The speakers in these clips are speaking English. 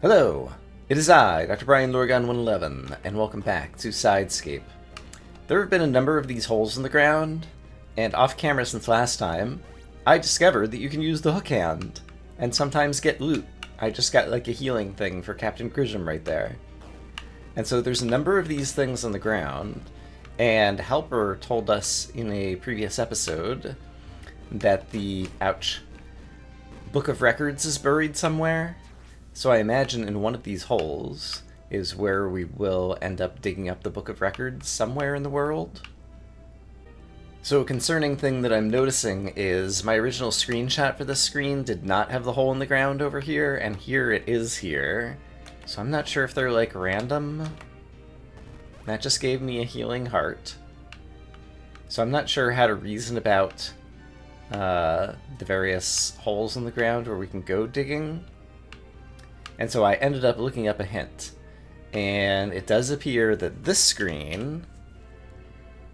Hello, it is I, Dr. Brian Lorgon 111, and welcome back to Scape. There have been a number of these holes in the ground, and off camera since last time, I discovered that you can use the hook hand, and sometimes get loot. I just got like a healing thing for Captain Grissom right there. And so there's a number of these things on the ground, and Helper told us in a previous episode that the, Book of Records is buried somewhere. So I imagine in one of these holes is where we will end up digging up the Book of Records somewhere in the world. So a concerning thing that I'm noticing is my original screenshot for this screen did not have the hole in the ground over here, and here it is here. So I'm not sure if they're like random. That just gave me a healing heart. So I'm not sure how to reason about the various holes in the ground where we can go digging. And so I ended up looking up a hint. And it does appear that this screen,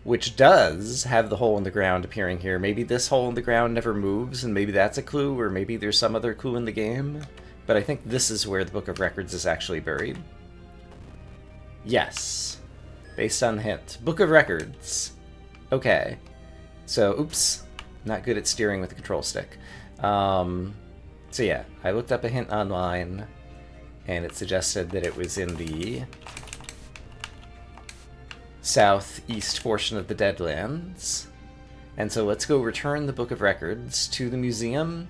which does have the hole in the ground appearing here, maybe this hole in the ground never moves, and maybe that's a clue, or maybe there's some other clue in the game. But I think this is where the Book of Records is actually buried. Yes. Based on the hint. Book of Records. Okay. So, oops. Not good at steering with the control stick. So yeah, I looked up a hint online, and it suggested that it was in the southeast portion of the Deadlands. And so let's go return the Book of Records to the museum.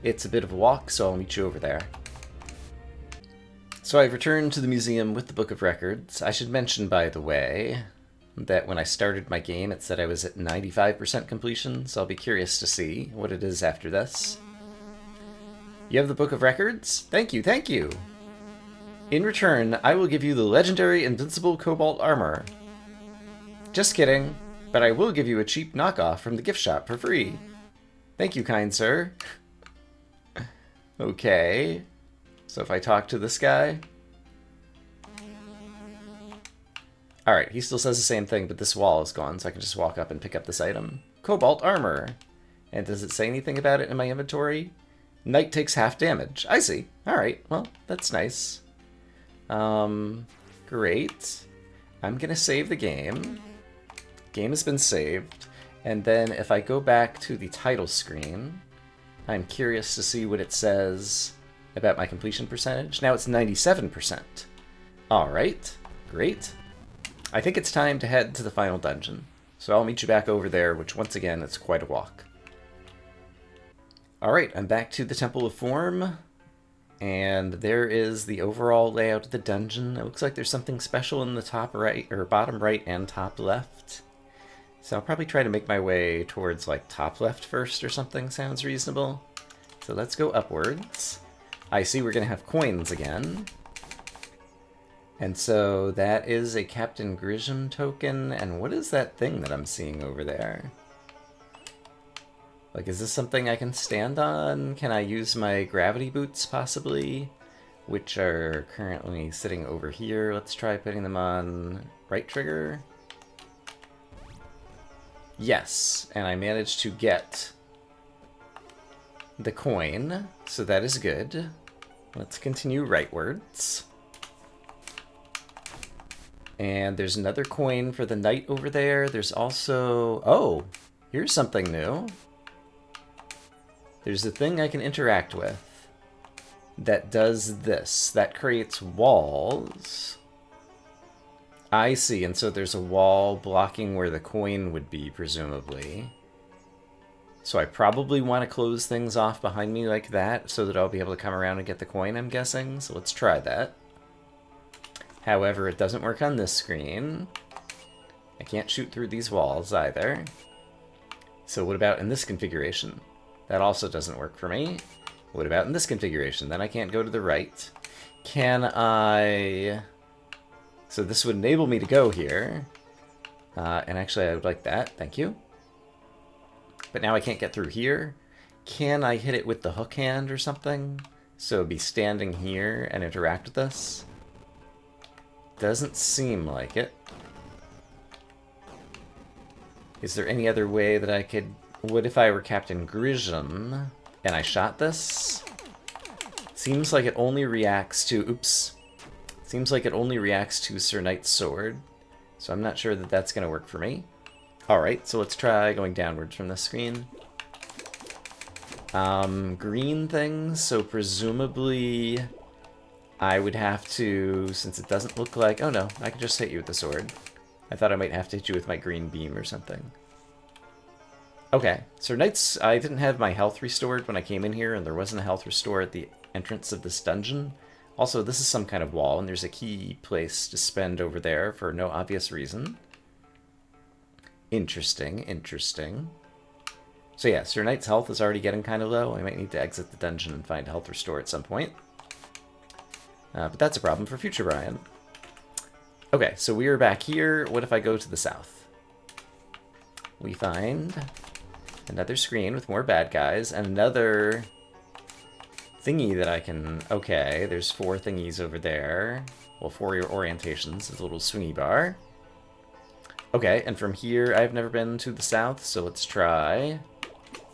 It's a bit of a walk, so I'll meet you over there. So I've returned to the museum with the Book of Records. I should mention, by the way, that when I started my game it said I was at 95% completion, so I'll be curious to see what it is after this. You have the Book of Records? Thank you, thank you! In return, I will give you the legendary Invincible Cobalt Armor. Just kidding, but I will give you a cheap knockoff from the gift shop for free. Thank you, kind sir. Okay, so if I talk to this guy... Alright, he still says the same thing, but this wall is gone, so I can just walk up and pick up this item. Cobalt Armor! And does it say anything about it in my inventory? Knight takes half damage. I see. Alright, well, that's nice. Great. I'm gonna save the game. Game has been saved. And then if I go back to the title screen, I'm curious to see what it says about my completion percentage. Now it's 97%. Alright, great. I think it's time to head to the final dungeon. So I'll meet you back over there, which once again, it's quite a walk. Alright, I'm back to the Temple of Form, and there is the overall layout of the dungeon. It looks like there's something special in the top right, or bottom right and top left. So I'll probably try to make my way towards like top left first or something, sounds reasonable. So let's go upwards. I see we're going to have coins again. And so that is a Captain Grissom token, and what is that thing that I'm seeing over there? Like, is this something I can stand on? Can I use my gravity boots, possibly? Which are currently sitting over here. Let's try putting them on right trigger. Yes, and I managed to get the coin, so that is good. Let's continue rightwards. And there's another coin for the knight over there. There's also... Oh, here's something new. There's a thing I can interact with that does this. That creates walls. I see, and so there's a wall blocking where the coin would be, presumably. So I probably want to close things off behind me like that so that I'll be able to come around and get the coin, I'm guessing. So let's try that. However, it doesn't work on this screen. I can't shoot through these walls either. So what about in this configuration? That also doesn't work for me. What about in this configuration? Then I can't go to the right. Can I... So this would enable me to go here. And actually, I would like that. Thank you. But now I can't get through here. Can I hit it with the hook hand or something? So be standing here and interact with this? Doesn't seem like it. Is there any other way that I could... What if I were Captain Grissom and I shot this? seems like it only reacts to... Oops. Seems like it only reacts to Sir Knight's sword. So I'm not sure that that's going to work for me. Alright, so let's try going downwards from this screen. Green things, so presumably I would have to, since it doesn't look like... Oh no, I can just hit you with the sword. I thought I might have to hit you with my green beam or something. Okay, Sir Knight's... I didn't have my health restored when I came in here, and there wasn't a health restore at the entrance of this dungeon. Also, this is some kind of wall, and there's a key place to spend over there for no obvious reason. Interesting, interesting. So yeah, Sir Knight's health is already getting kind of low. I might need to exit the dungeon and find health restore at some point. But that's a problem for future Brian. Okay, so we are back here. What if I go to the south? We find another screen with more bad guys and another thingy that I can... Okay, there's 4 thingies over there. Well, 4 orientations. It's a little swingy bar. Okay, and from here, I've never been to the south, so let's try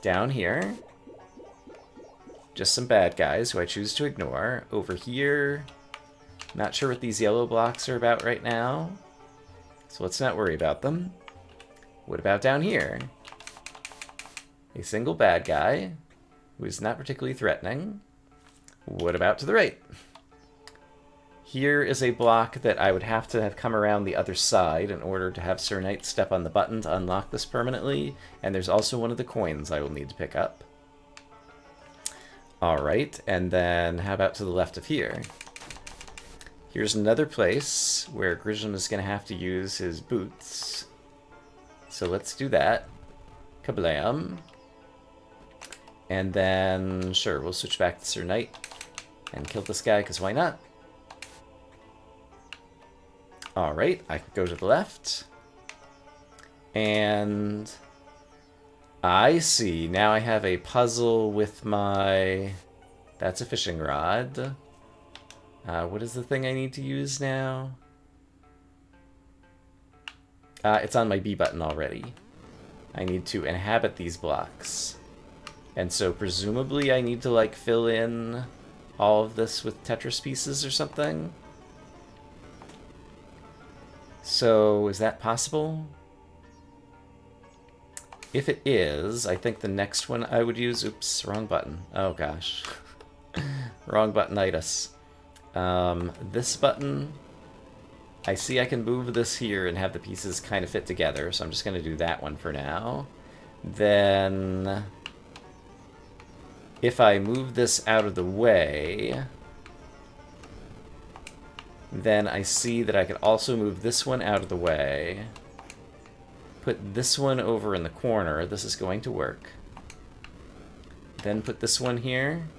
down here. Just some bad guys who I choose to ignore. Over here, not sure what these yellow blocks are about right now, so let's not worry about them. What about down here? A single bad guy who is not particularly threatening. What about to the right? Here is a block that I would have to have come around the other side in order to have Sir Knight step on the button to unlock this permanently, and there's also one of the coins I will need to pick up. Alright, and then how about to the left of here? Here's another place where Grisham is going to have to use his boots. So let's do that. Kablam. And then, sure, we'll switch back to Sir Knight and kill this guy, because why not? Alright, I can go to the left. And I see. Now I have a puzzle with my... That's a fishing rod. What is the thing I need to use now? It's on my B button already. I need to inhabit these blocks. And so presumably I need to, like, fill in all of this with Tetris pieces or something. So, is that possible? If it is, I think the next one I would use... Oops, wrong button. Oh, gosh. Wrong buttonitis. This button... I see I can move this here and have the pieces kind of fit together, so I'm just going to do that one for now. Then... if I move this out of the way... then I see that I could also move this one out of the way. Put this one over in the corner. This is going to work. Then put this one here.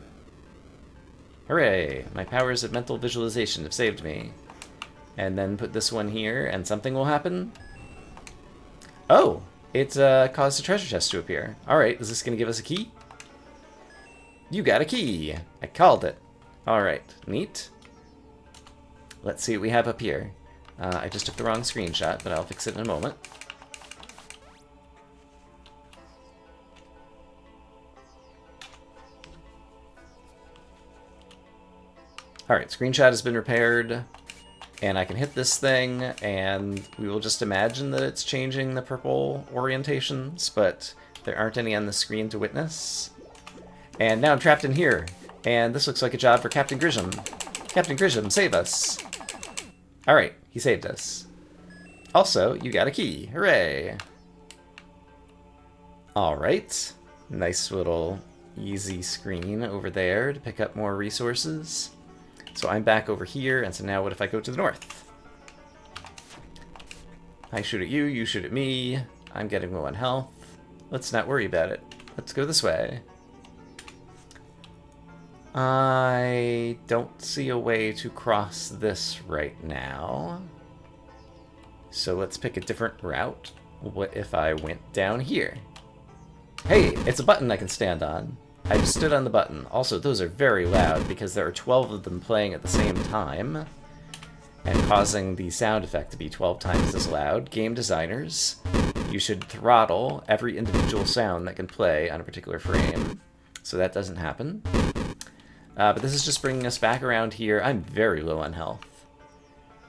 Hooray! My powers of mental visualization have saved me. And then put this one here, and something will happen. Oh! It caused a treasure chest to appear. Alright, is this going to give us a key? You got a key! I called it. Alright, neat. Let's see what we have up here. I just took the wrong screenshot, but I'll fix it in a moment. Alright, screenshot has been repaired, and I can hit this thing, and we will just imagine that it's changing the purple orientations, but there aren't any on the screen to witness. And now I'm trapped in here, and this looks like a job for Captain Grisham. Captain Grisham, save us! Alright, he saved us. Also, you got a key. Hooray! Alright. Nice little easy screen over there to pick up more resources. So I'm back over here, and so now what if I go to the north? I shoot at you, you shoot at me. I'm getting low on health. Let's not worry about it. Let's go this way. I don't see a way to cross this right now. So let's pick a different route. What if I went down here? Hey, it's a button I can stand on. I just stood on the button. Also, those are very loud because there are 12 of them playing at the same time and causing the sound effect to be 12 times as loud. Game designers, you should throttle every individual sound that can play on a particular frame so that doesn't happen. But this is just bringing us back around here. I'm very low on health.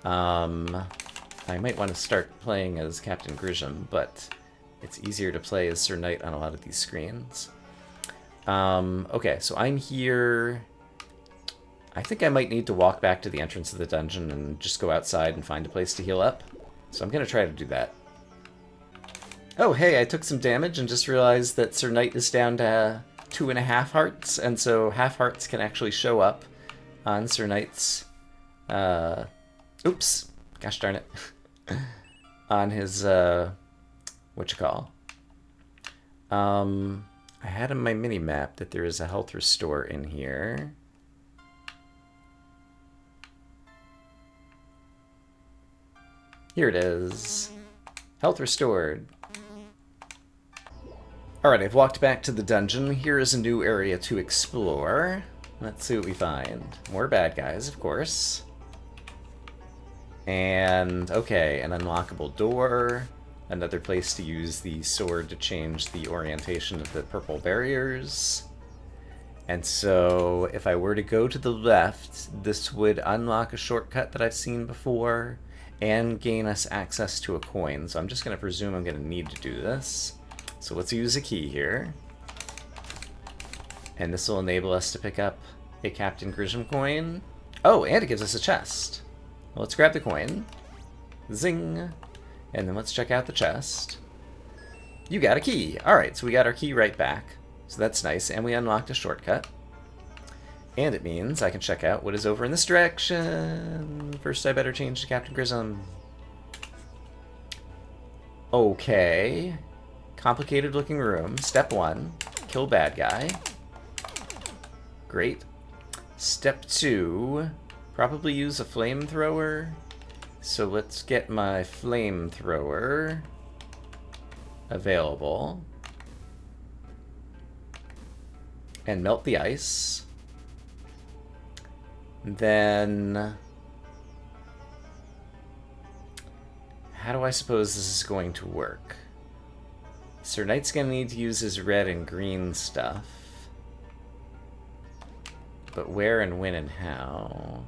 I might want to start playing as Captain Grisham, but it's easier to play as Sir Knight on a lot of these screens. Okay, so I'm here. I think I might need to walk back to the entrance of the dungeon and just go outside and find a place to heal up. So I'm going to try to do that. Oh, hey, I took some damage and just realized that Sir Knight is down to 2.5 hearts, and so half hearts can actually show up on Sir Knight's... oops. Gosh darn it. On his, whatchamacall. I had on my mini-map that there is a health restore in here. Here it is. Health restored. Alright, I've walked back to the dungeon. Here is a new area to explore. Let's see what we find. More bad guys, of course. And, okay, an unlockable door. Another place to use the sword to change the orientation of the purple barriers. And so, if I were to go to the left, this would unlock a shortcut that I've seen before and gain us access to a coin. So I'm just going to presume I'm going to need to do this. So let's use a key here. And this will enable us to pick up a Captain Grisham coin. Oh, and it gives us a chest. Well, let's grab the coin. Zing. And then let's check out the chest. You got a key. Alright, so we got our key right back. So that's nice. And we unlocked a shortcut. And it means I can check out what is over in this direction. First, I better change to Captain Grisham. Okay. Complicated looking room. Step 1. Kill bad guy. Great. Step 2. Probably use a flamethrower. So let's get my flamethrower available. And melt the ice. Then, how do I suppose this is going to work? Sir Knight's going to need to use his red and green stuff. But where and when and how?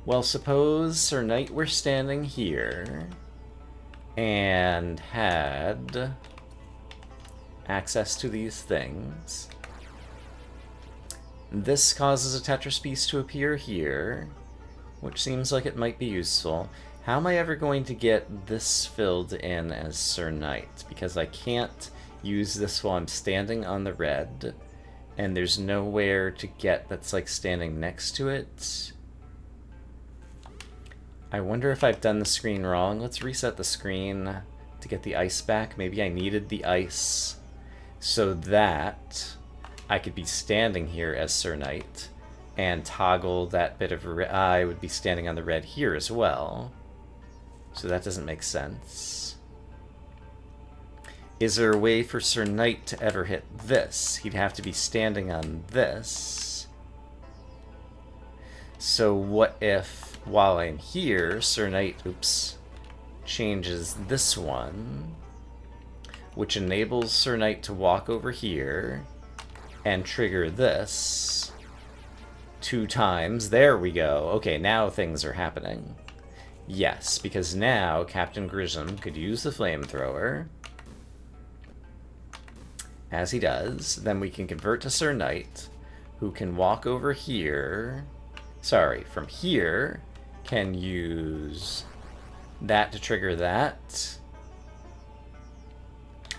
Well, suppose Sir Knight were standing here and had access to these things. This causes a Tetris piece to appear here, which seems like it might be useful. How am I ever going to get this filled in as Sir Knight? Because I can't use this while I'm standing on the red, and there's nowhere to get that's like standing next to it. I wonder if I've done the screen wrong. Let's reset the screen to get the ice back. Maybe I needed the ice so that I could be standing here as Sir Knight and toggle that bit of I would be standing on the red here as well. So that doesn't make sense. Is there a way for Sir Knight to ever hit this? He'd have to be standing on this. So what if, while I'm here, Sir Knight, oops, changes this one, which enables Sir Knight to walk over here and trigger this 2 times. There we go. Okay, now things are happening. Yes, because now Captain Grisham could use the flamethrower, as he does. Then we can convert to Sir Knight, who can walk over here. Sorry, from here, can use that to trigger that.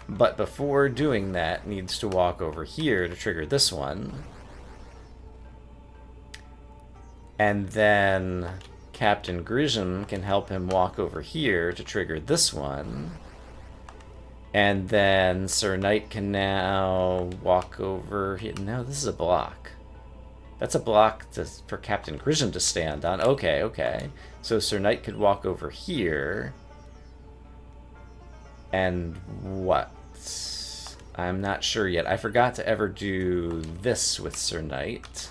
But before doing that, needs to walk over here to trigger this one. And then Captain Grisham can help him walk over here to trigger this one. And then Sir Knight can now walk over here. No, this is a block. That's a block for Captain Grisham to stand on. Okay, okay. So Sir Knight could walk over here. And what? I'm not sure yet. I forgot to ever do this with Sir Knight,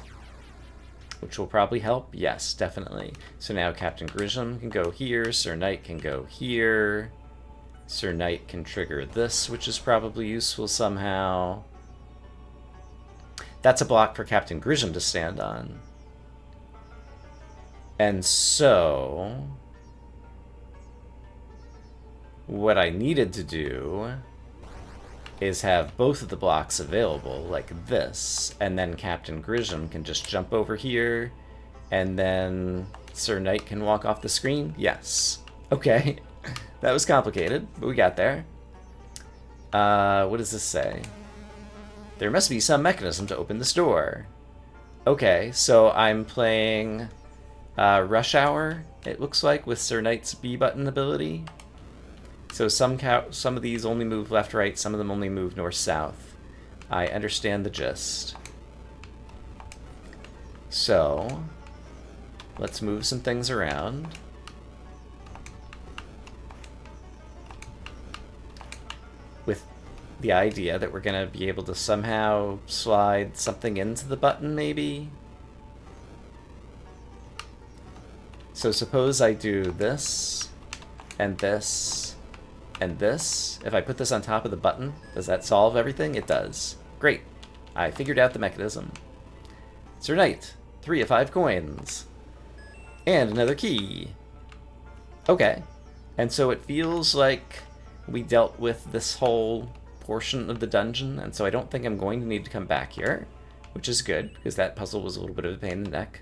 which will probably help. Yes, definitely. So now Captain Grisham can go here. Sir Knight can go here. Sir Knight can trigger this, which is probably useful somehow. That's a block for Captain Grisham to stand on. And so what I needed to do is have both of the blocks available, like this, and then Captain Grisham can just jump over here, and then Sir Knight can walk off the screen? Yes. Okay. That was complicated, but we got there. What does this say? There must be some mechanism to open this door. Okay, so I'm playing Rush Hour, it looks like, with Sir Knight's B button ability. So some of these only move left, right, some of them only move north, south. I understand the gist. So let's move some things around. With the idea that we're going to be able to somehow slide something into the button, maybe? So suppose I do this, and this, and this. If I put this on top of the button, does that solve everything? It does. Great. I figured out the mechanism. Sir Knight, 3 of 5 coins. And another key. Okay. And so it feels like we dealt with this whole portion of the dungeon, and so I don't think I'm going to need to come back here, which is good, because that puzzle was a little bit of a pain in the neck.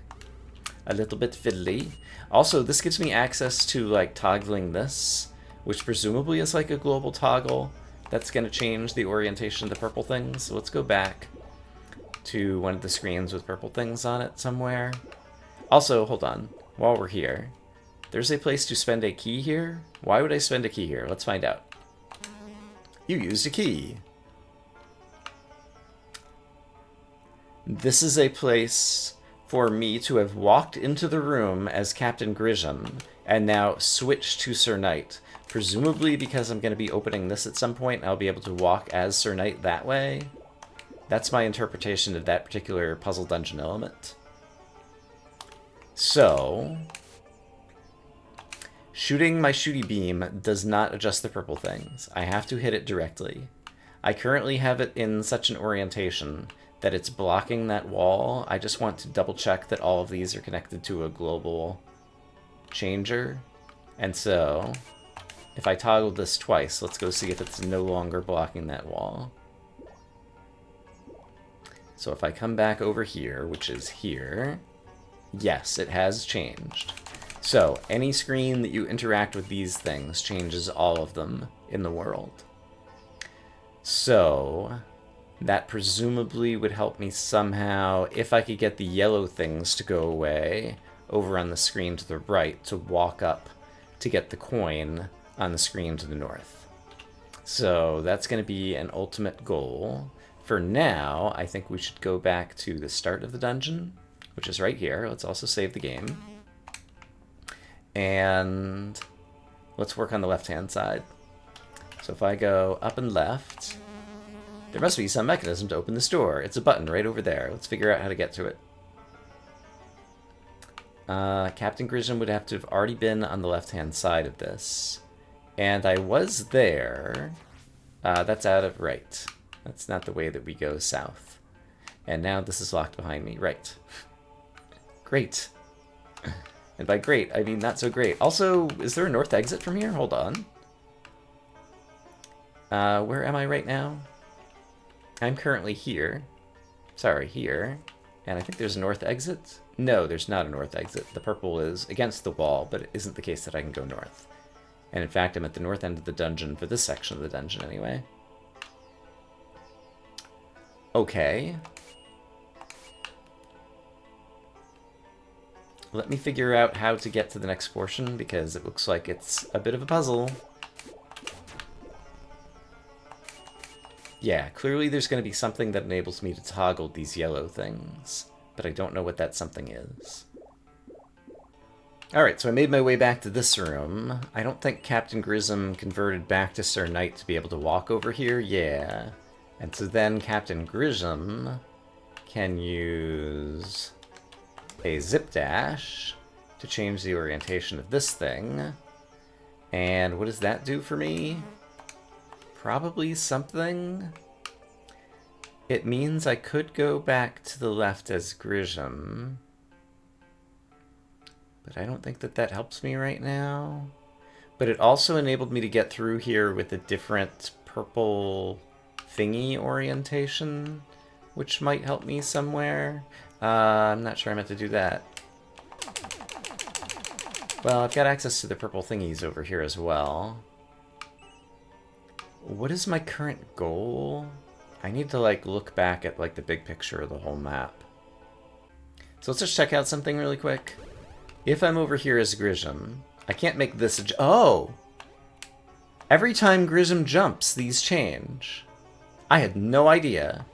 A little bit fiddly. Also, this gives me access to, like, toggling this, which presumably is like a global toggle that's going to change the orientation of the purple things. So let's go back to one of the screens with purple things on it somewhere. Also, hold on, while we're here, there's a place to spend a key here. Why would I spend a key here? Let's find out. You used a key. This is a place for me to have walked into the room as Captain Grisham and now switch to Sir Knight. Presumably because I'm going to be opening this at some point, I'll be able to walk as Sir Knight that way. That's my interpretation of that particular puzzle dungeon element. So, shooting my shooty beam does not adjust the purple things. I have to hit it directly. I currently have it in such an orientation that it's blocking that wall. I just want to double check that all of these are connected to a global changer. And so, if I toggle this twice, let's go see if it's no longer blocking that wall. So if I come back over here, which is here, yes, it has changed. So any screen that you interact with these things changes all of them in the world. So that presumably would help me somehow, if I could get the yellow things to go away over on the screen to the right, to walk up to get the coin on the screen to the north. So that's going to be an ultimate goal. For now, I think we should go back to the start of the dungeon, which is right here. Let's also save the game. And let's work on the left-hand side. So if I go up and left, there must be some mechanism to open this door. It's a button right over there. Let's figure out how to get to it. Captain Grisham would have to have already been on the left-hand side of this. And I was there. That's out of right. That's not the way that we go south. And now this is locked behind me. Right. Great. And by great, I mean not so great. Also, is there a north exit from here? Hold on. Where am I right now? I'm currently here. Sorry, here. And I think there's a north exit. No, there's not a north exit. The purple is against the wall, but it isn't the case that I can go north. And in fact, I'm at the north end of the dungeon for this section of the dungeon anyway. Okay. Let me figure out how to get to the next portion, because it looks like it's a bit of a puzzle. Yeah, clearly there's going to be something that enables me to toggle these yellow things, but I don't know what that something is. Alright, so I made my way back to this room. I don't think Captain Grisham converted back to Sir Knight to be able to walk over here. Yeah. And so then Captain Grisham can use a zip dash to change the orientation of this thing. And what does that do for me? Probably something. it means I could go back to the left as Grissom. But I don't think that that helps me right now. But it also enabled me to get through here with a different purple thingy orientation, which might help me somewhere. I'm not sure I meant to do that. Well, I've got access to the purple thingies over here as well. What is my current goal? I need to, like, look back at, like, the big picture of the whole map. So let's just check out something really quick. If I'm over here as Grissom, I can't make this a... Oh! Every time Grissom jumps, these change. I had no idea.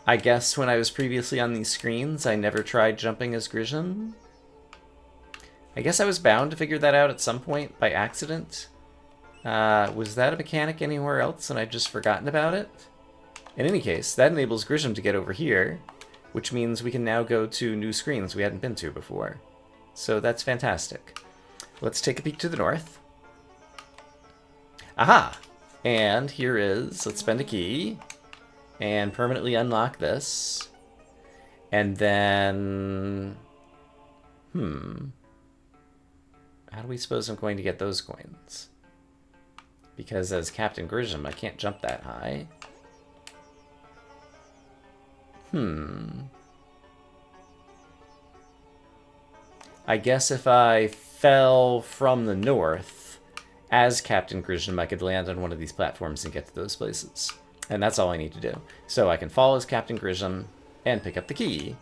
I guess when I was previously on these screens, I never tried jumping as Grissom. I guess I was bound to figure that out at some point by accident. Was that a mechanic anywhere else and I'd just forgotten about it? In any case, that enables Grissom to get over here, which means we can now go to new screens we hadn't been to before. So that's fantastic. Let's take a peek to the north. Aha! And here is, let's spend a key, and permanently unlock this. And then... How do we suppose I'm going to get those coins? Because as Captain Grissom, I can't jump that high. I guess if I fell from the north, as Captain Grissom, I could land on one of these platforms and get to those places. And that's all I need to do. So I can fall as Captain Grissom and pick up the key.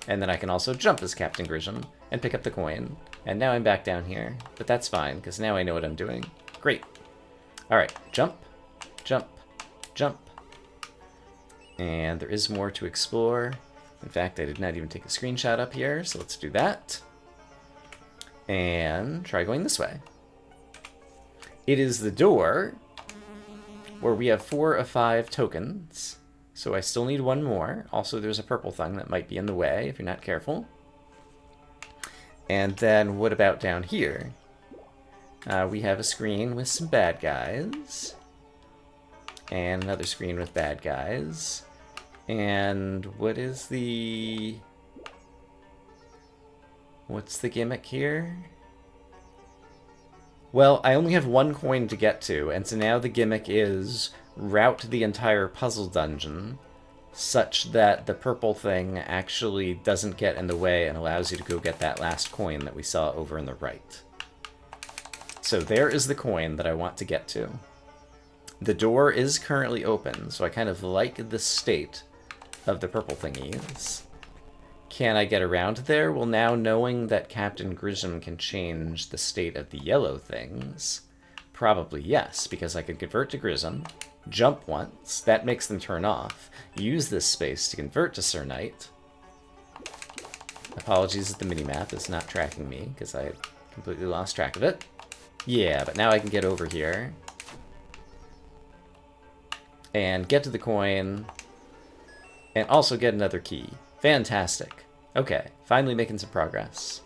And then I can also jump as Captain Grissom and pick up the coin. And now I'm back down here. But that's fine, because now I know what I'm doing. Great. Alright, jump, jump, jump. And there is more to explore. In fact, I did not even take a screenshot up here, so let's do that. And try going this way. It is the door where we have 4 of 5 tokens. So I still need one more. Also, there's a purple thing that might be in the way if you're not careful. And then what about down here? We have a screen with some bad guys. And another screen with bad guys. And what is the... What's the gimmick here? Well, I only have one coin to get to, and so now the gimmick is route the entire puzzle dungeon such that the purple thing actually doesn't get in the way and allows you to go get that last coin that we saw over on the right. So there is the coin that I want to get to. The door is currently open, so I kind of like the state of the purple thingies. Can I get around there? Well, now knowing that Captain Grissom can change the state of the yellow things, probably yes, because I could convert to Grissom, jump once, that makes them turn off, use this space to convert to Sir Knight. Apologies that the minimap is not tracking me, because I completely lost track of it. Yeah, but now I can get over here and get to the coin and also get another key. Fantastic. Okay, finally making some progress.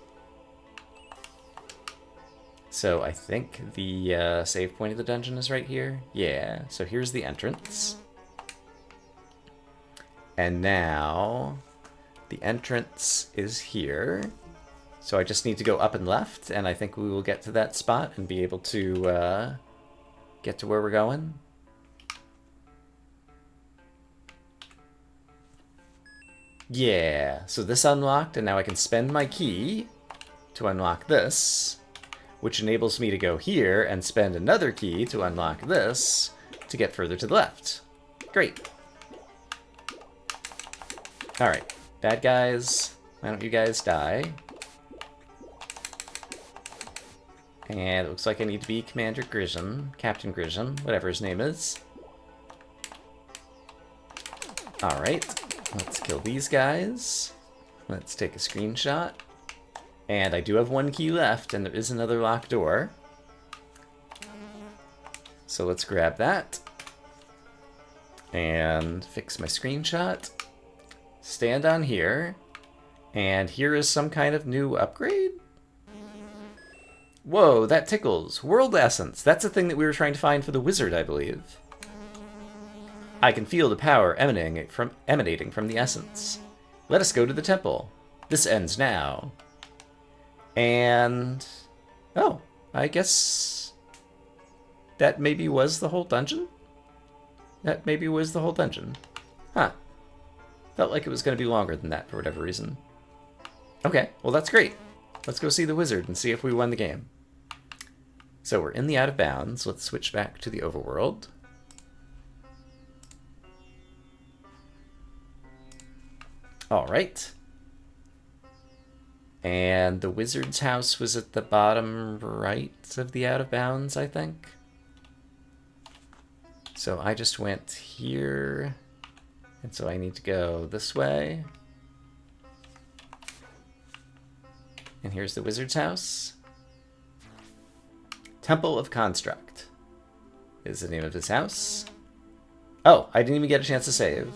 So I think the save point of the dungeon is right here. Yeah, so here's the entrance. And now the entrance is here. So I just need to go up and left, and I think we will get to that spot and be able to get to where we're going. Yeah, so this unlocked, and now I can spend my key to unlock this, which enables me to go here and spend another key to unlock this to get further to the left. Great. Alright, bad guys, why don't you guys die? And it looks like I need to be Commander Grissom, Captain Grissom, whatever his name is. Alright. Let's kill these guys. Let's take a screenshot. And I do have one key left, and there is another locked door. So let's grab that. And fix my screenshot. Stand on here. And here is some kind of new upgrade? Whoa, that tickles. World Essence. That's a thing that we were trying to find for the wizard, I believe. I can feel the power emanating from the essence. Let us go to the temple. This ends now. And... oh, I guess... that maybe was the whole dungeon? That maybe was the whole dungeon. Huh. Felt like it was going to be longer than that for whatever reason. Okay, well that's great. Let's go see the wizard and see if we won the game. So we're in the out of bounds. Let's switch back to the overworld. Alright. And the wizard's house was at the bottom right of the out of bounds, I think. So I just went here, and so I need to go this way. And here's the wizard's house. Temple of Construct is the name of his house. Oh, I didn't even get a chance to save.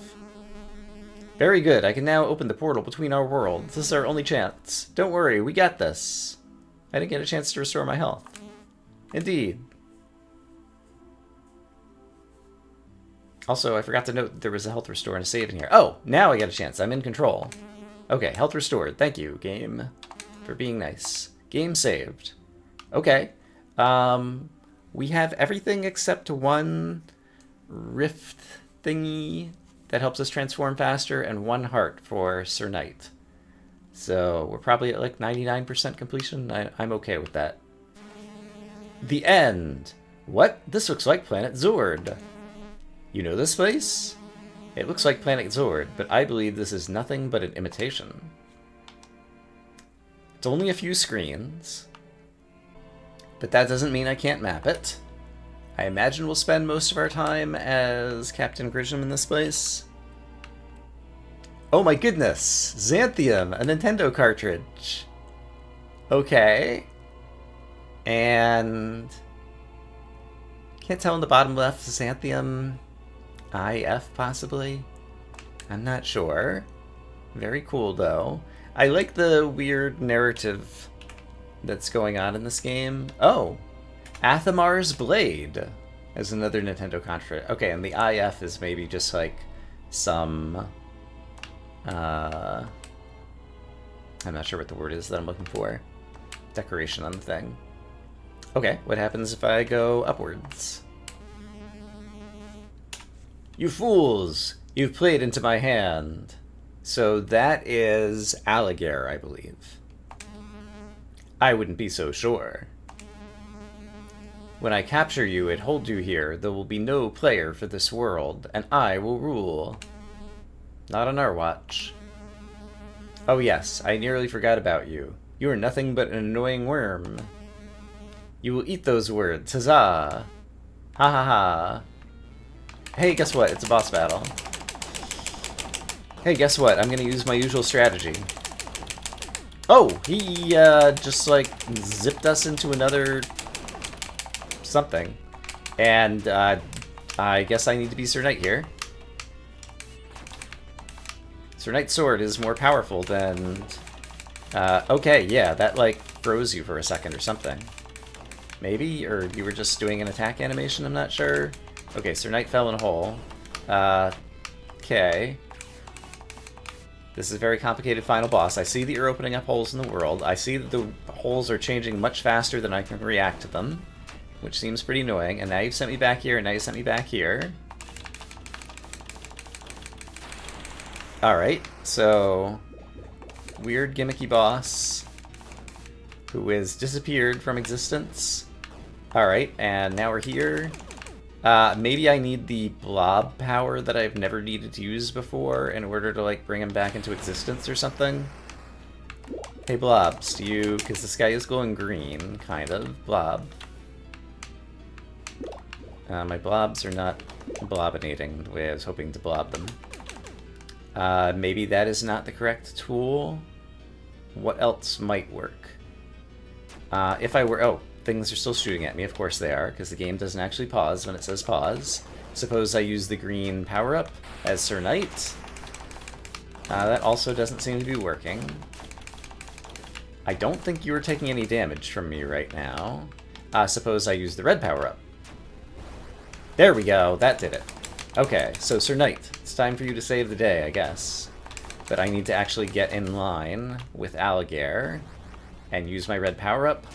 Very good, I can now open the portal between our worlds. This is our only chance. Don't worry, we got this. I didn't get a chance to restore my health. Indeed. Also, I forgot to note that there was a health restore and a save in here. Oh, now I get a chance. I'm in control. Okay, health restored. Thank you, game, for being nice. Game saved. Okay. We have everything except one rift thingy that helps us transform faster, and 1 heart for Sir Knight. So we're probably at like 99% completion. I'm okay with that. The end. What? This looks like Planet Zord. You know this place? It looks like Planet Zord, but I believe this is nothing but an imitation. It's only a few screens, but that doesn't mean I can't map it. I imagine we'll spend most of our time as Captain Grisham in this place. Oh my goodness! Xanthium, a Nintendo cartridge! Okay. And... can't tell in the bottom left, Xanthium IF possibly? I'm not sure. Very cool though. I like the weird narrative that's going on in this game. Oh! Athamar's Blade is another Nintendo cartridge. Okay, and the IF is maybe just like some... I'm not sure what the word is that I'm looking for. Decoration on the thing. Okay, what happens if I go upwards? You fools! You've played into my hand. So that is Alligator, I believe. I wouldn't be so sure. When I capture you and hold you here, there will be no player for this world, and I will rule. Not on our watch. Oh yes, I nearly forgot about you. You are nothing but an annoying worm. You will eat those words, huzzah! Ha ha ha. Hey, guess what? It's a boss battle. Hey, guess what? I'm gonna use my usual strategy. Oh, he just like zipped us into another something. And I guess I need to be Sir Knight here. Sir Knight's sword is more powerful than... okay, yeah, that like froze you for a second or something. Maybe? Or you were just doing an attack animation, I'm not sure. Okay, Sir Knight fell in a hole. Okay. This is a very complicated final boss. I see that you're opening up holes in the world. I see that the holes are changing much faster than I can react to them, which seems pretty annoying. And now you've sent me back here, and now you sent me back here. Alright, so... weird gimmicky boss who has disappeared from existence. Alright, and now we're here. Maybe I need the blob power that I've never needed to use before in order to, like, bring him back into existence or something. Hey, blobs, do you... because the sky is glowing green, kind of. Blob. My blobs are not blobinating the way I was hoping to blob them. Maybe that is not the correct tool. What else might work? If I were... oh. Things are still shooting at me, of course they are, because the game doesn't actually pause when it says pause. Suppose I use the green power-up as Sir Knight. That also doesn't seem to be working. I don't think you are taking any damage from me right now. Suppose I use the red power-up. There we go, that did it. Okay, so Sir Knight, it's time for you to save the day, I guess. But I need to actually get in line with Alligair and use my red power-up.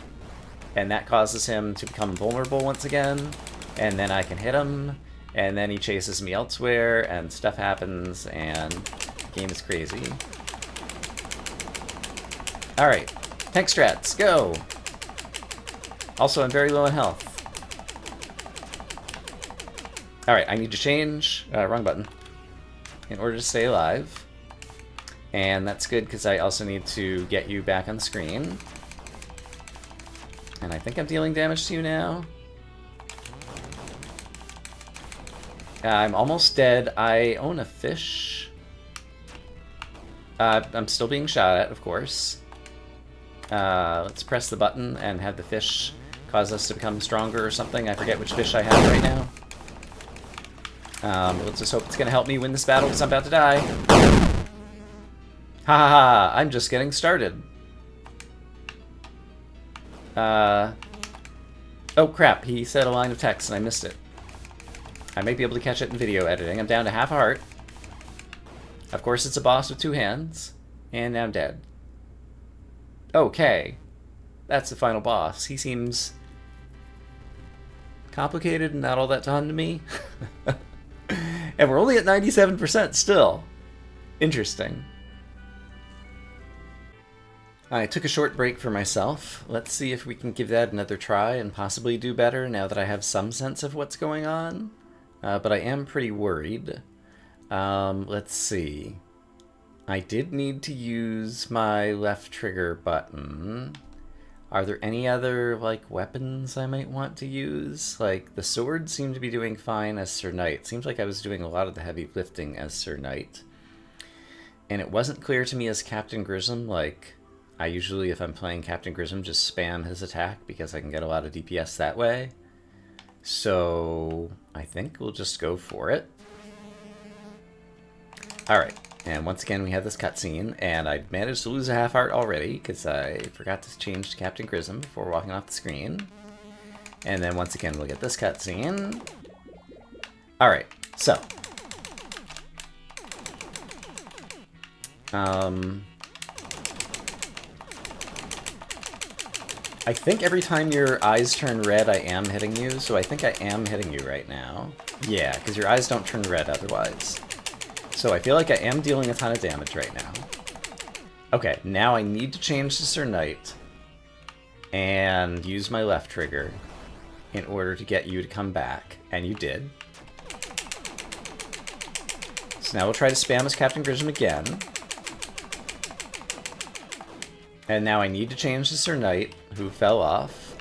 And that causes him to become vulnerable once again. And then I can hit him. And then he chases me elsewhere, and stuff happens, and the game is crazy. Alright, tank strats, go! Also, I'm very low in health. Alright, I need to change, wrong button, in order to stay alive. And that's good, because I also need to get you back on the screen. And I think I'm dealing damage to you now. I'm almost dead. I own a fish. I'm still being shot at, of course. Let's press the button and have the fish cause us to become stronger or something. I forget which fish I have right now. Let's just hope it's going to help me win this battle, because I'm about to die. Ha ha ha, I'm just getting started. Oh crap, he said a line of text and I missed it. I might be able to catch it in video editing. I'm down to half a heart. Of course it's a boss with 2 hands. And now I'm dead. Okay. That's the final boss. He seems complicated and not all that fun to me. And we're only at 97% still. Interesting. I took a short break for myself. Let's see if we can give that another try and possibly do better now that I have some sense of what's going on. But I am pretty worried. Let's see. I did need to use my left trigger button. Are there any other, like, weapons I might want to use? Like, the sword seemed to be doing fine as Sir Knight. Seems like I was doing a lot of the heavy lifting as Sir Knight. And it wasn't clear to me as Captain Grissom, like, I usually, if I'm playing Captain Grissom, just spam his attack because I can get a lot of DPS that way. So I think we'll just go for it. Alright, and once again we have this cutscene, and I managed to lose a half heart already because I forgot to change to Captain Grissom before walking off the screen. And then once again we'll get this cutscene. Alright, so. I think every time your eyes turn red, I am hitting you, so I think I am hitting you right now. Yeah, because your eyes don't turn red otherwise. So I feel like I am dealing a ton of damage right now. Okay, now I need to change to Sir Knight and use my left trigger in order to get you to come back, and you did. So now we'll try to spam as Captain Grissom again. And now I need to change to Sir Knight, who fell off.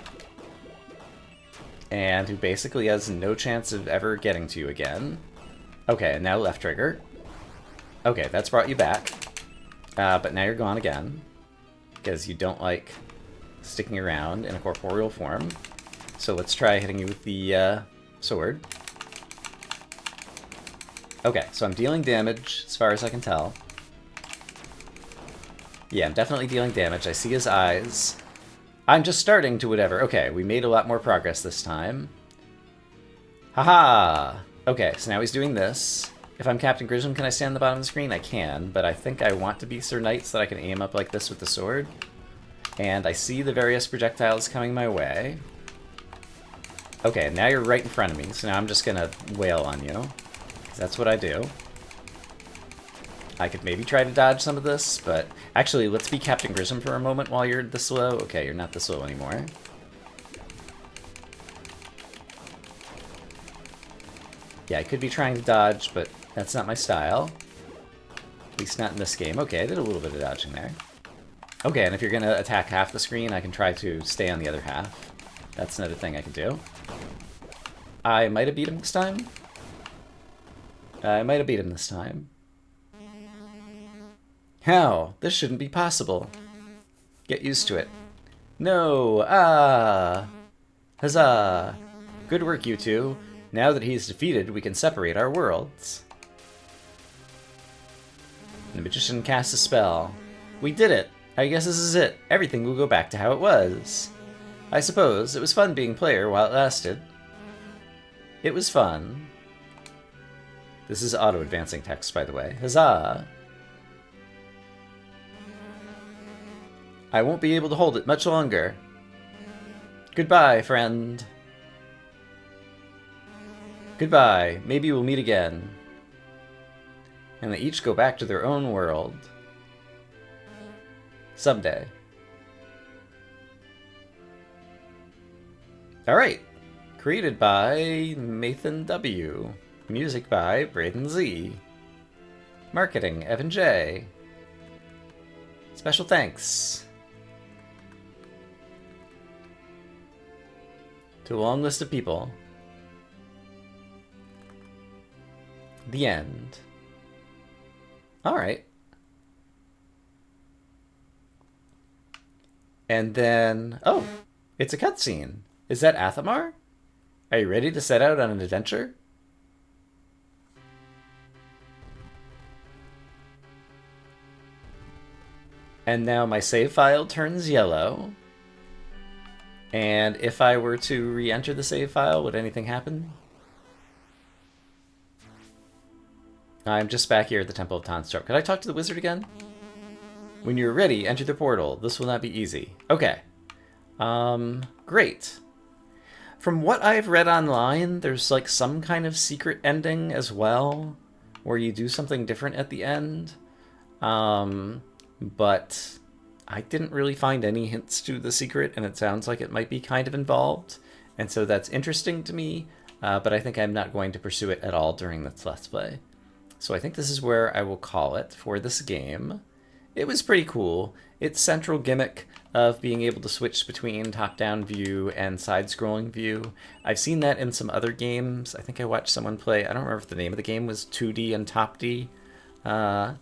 And who basically has no chance of ever getting to you again. Okay, and now left trigger. Okay, that's brought you back. But now you're gone again. Because you don't like sticking around in a corporeal form. So let's try hitting you with the sword. Okay, so I'm dealing damage as far as I can tell. Yeah, I'm definitely dealing damage. I see his eyes. I'm just starting to whatever. Okay, we made a lot more progress this time. Haha! Okay, so now he's doing this. If I'm Captain Grissom, can I stand on the bottom of the screen? I can, but I think I want to be Sir Knight so that I can aim up like this with the sword. And I see the various projectiles coming my way. Okay, now you're right in front of me, so now I'm just gonna wail on you. 'Cause that's what I do. I could maybe try to dodge some of this, but actually, let's be Captain Grissom for a moment while you're this slow. Okay, you're not this slow anymore. Yeah, I could be trying to dodge, but that's not my style. At least not in this game. Okay, I did a little bit of dodging there. Okay, and if you're gonna attack half the screen, I can try to stay on the other half. That's another thing I can do. I might have beat him this time. I might have beat him this time. How? This shouldn't be possible. Get used to it. No! Ah! Huzzah! Good work, you two. Now that he's defeated, we can separate our worlds. The magician casts a spell. We did it! I guess this is it. Everything will go back to how it was. I suppose it was fun being player while it lasted. It was fun. This is auto-advancing text, by the way. Huzzah! I won't be able to hold it much longer. Goodbye, friend. Goodbye. Maybe we'll meet again. And they each go back to their own world. Someday. Alright. Created by Nathan W. Music by Braden Z. Marketing, Evan J. Special thanks to a long list of people. The end. Alright. And then... oh! It's a cutscene. Is that Athamar? Are you ready to set out on an adventure? And now my save file turns yellow. And if I were to re-enter the save file, would anything happen? I'm just back here at the Temple of Tonstorp. Could I talk to the wizard again? When you're ready, enter the portal. This will not be easy. Okay. Great. From what I've read online, there's like some kind of secret ending as well, where you do something different at the end. But I didn't really find any hints to the secret, and it sounds like it might be kind of involved. And so that's interesting to me, but I think I'm not going to pursue it at all during this Let's Play. So I think this is where I will call it for this game. It was pretty cool. Its central gimmick of being able to switch between top-down view and side-scrolling view. I've seen that in some other games. I think I watched someone play, I don't remember if the name of the game was 2D and Top D, but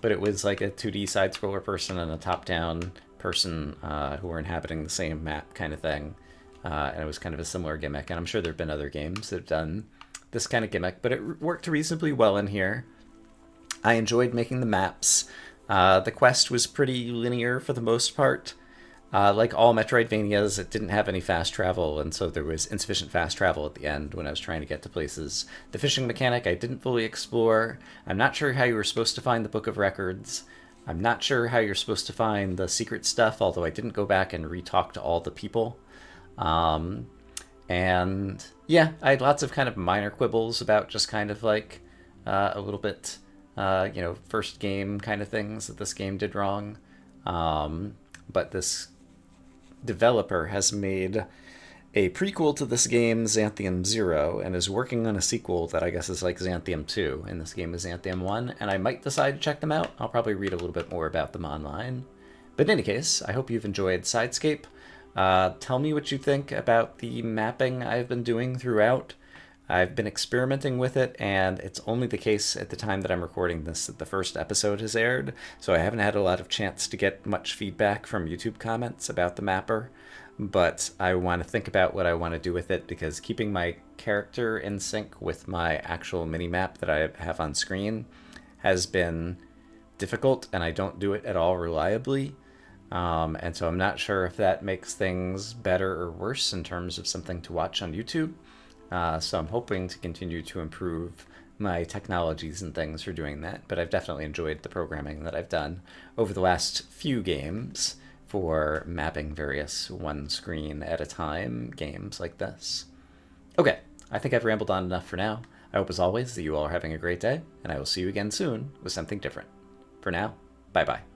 it was like a 2D side-scroller person and a top-down person who were inhabiting the same map kind of thing. And it was kind of a similar gimmick, and I'm sure there have been other games that have done this kind of gimmick, but it worked reasonably well in here. I enjoyed making the maps. The quest was pretty linear for the most part. Like all Metroidvanias, it didn't have any fast travel, and so there was insufficient fast travel at the end when I was trying to get to places. The fishing mechanic I didn't fully explore. I'm not sure how you were supposed to find the Book of Records. I'm not sure how you're supposed to find the secret stuff, although I didn't go back and re-talk to all the people. And yeah, I had lots of kind of minor quibbles about just kind of like a little bit, you know, first game kind of things that this game did wrong. But this developer has made a prequel to this game, Xanthium 0, and is working on a sequel that I guess is like Xanthium 2, and this game is Xanthium 1, and I might decide to check them out. I'll probably read a little bit more about them online. But in any case, I hope you've enjoyed Sidescape. Tell me what you think about the mapping I've been doing throughout. I've been experimenting with it, and it's only the case at the time that I'm recording this that the first episode has aired, so I haven't had a lot of chance to get much feedback from YouTube comments about the mapper, but I want to think about what I want to do with it, because keeping my character in sync with my actual mini-map that I have on screen has been difficult, and I don't do it at all reliably. And so I'm not sure if that makes things better or worse in terms of something to watch on YouTube. So I'm hoping to continue to improve my technologies and things for doing that, but I've definitely enjoyed the programming that I've done over the last few games for mapping various one screen at a time games like this. Okay, I think I've rambled on enough for now. I hope as always that you all are having a great day, and I will see you again soon with something different. For now, bye-bye.